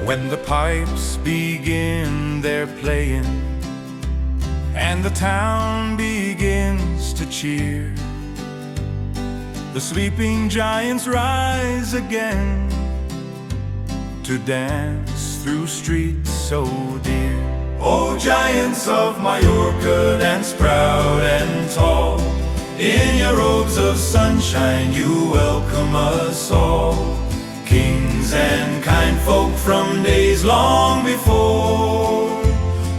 When the pipes begin their playing and the town begins to cheer, the sleeping giants rise again to dance through streets so dear. Oh, giants of Mallorca, dance proud and tall. In your robes of sunshine you welcome us all. Kings and kind folk from days long before.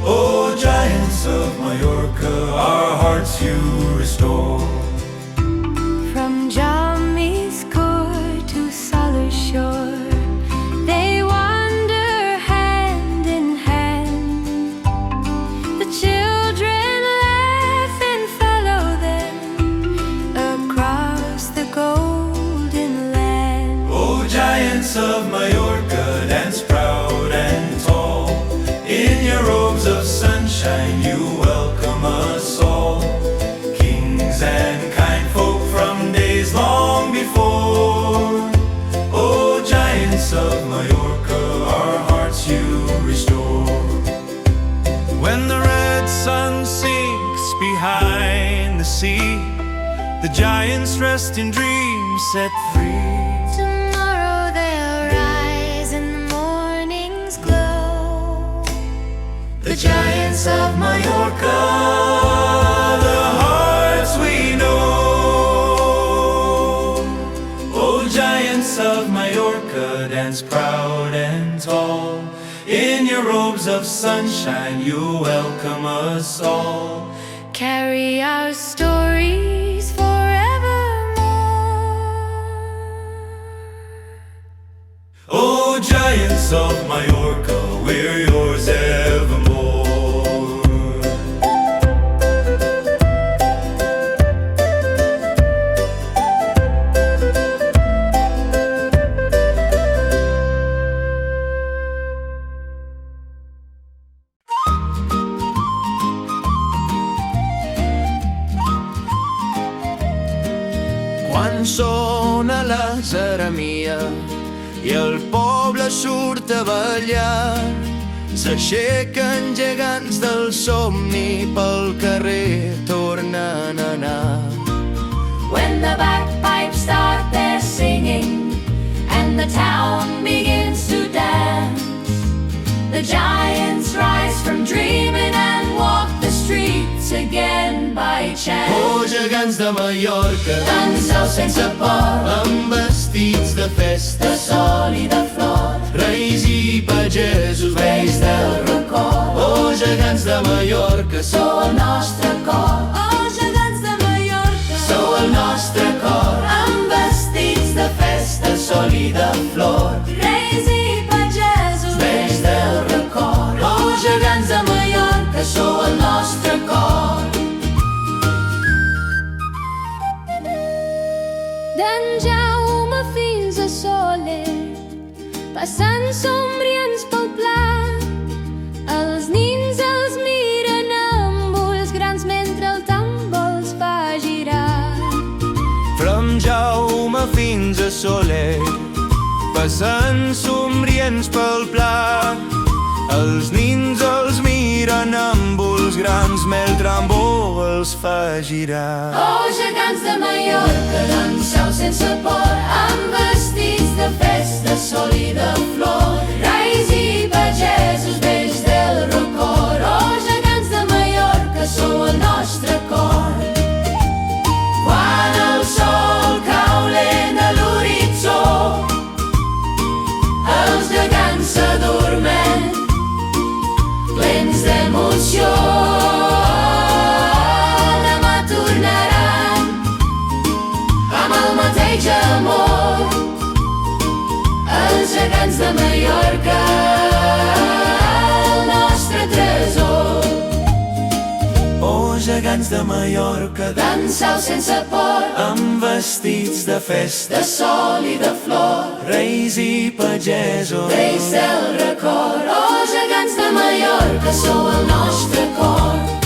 Oh, giants of Majorca, our hearts you restore. From Jaume's court to Sóller's shore, they wander hand in hand. The children laugh and follow them across the golden land. Oh, giants of Majorca, dance proud and tall. In your robes of sunshine you welcome us all. Kings and kind folk from days long before. Oh, giants of Majorca, our hearts you restore. When the red sun sinks behind the sea, the giants rest in dreams set free. Tomorrow they'll rise in the morning's glow. The giants of Majorca, the hearts we know. Oh, giants of Majorca, dance proud and tall. In your robes of sunshine you welcome us all. Carry our stories forevermore. Oh, giants of Majorca, we're yours evermore. Quan sona la zeramia i el poble surt a ballar, s'aixequen gegants del somni, pel carrer tornen a anar. When the bagpipes start their singing and the town begins to dance, the giants rise from dreaming and walk the streets again by chance. Oh, gegants de Mallorca, Danseu sense por, amb vestits de festa, de sol i de flor, reis i pagesos, vells del record. Oh, gegants de Mallorca, Sou el nostre cor, Oh, gegants de Mallorca, sou el nostre cor, amb vestits de festa, sol i de flor, reis i pagesos, vells del record. Oh, gegants de Mallorca, sou el nostre cor. d'en Jaume fins a Sóller, passant somrients pel pla. Els nins els miren amb ulls grans mentre el tambor els fa girar. From Jaume fins a Sóller, passant somrients pel pla. Els nins els miren amb ulls grans mentre el tambor els fa girar. Oh, gegants de Mallorca, danseu sense por, amb vestits de festa, sol i de flor, reis i pagesos, vells del record. Oh, gegants de Mallorca, sou el nostre cor. Quan el sol cau lent a l'horitzó, els gegants s'adormen, plens d'emoció. Demà tornaran amb el mateix amor, els gegants de Mallorca, el nostre tresor. Oh, gegants de Mallorca, Danseu sense por, amb vestits de festa, de sol i de flor, reis i pagesos, vells del record. Oh, gegants de Mallorca, sou el nostre cor.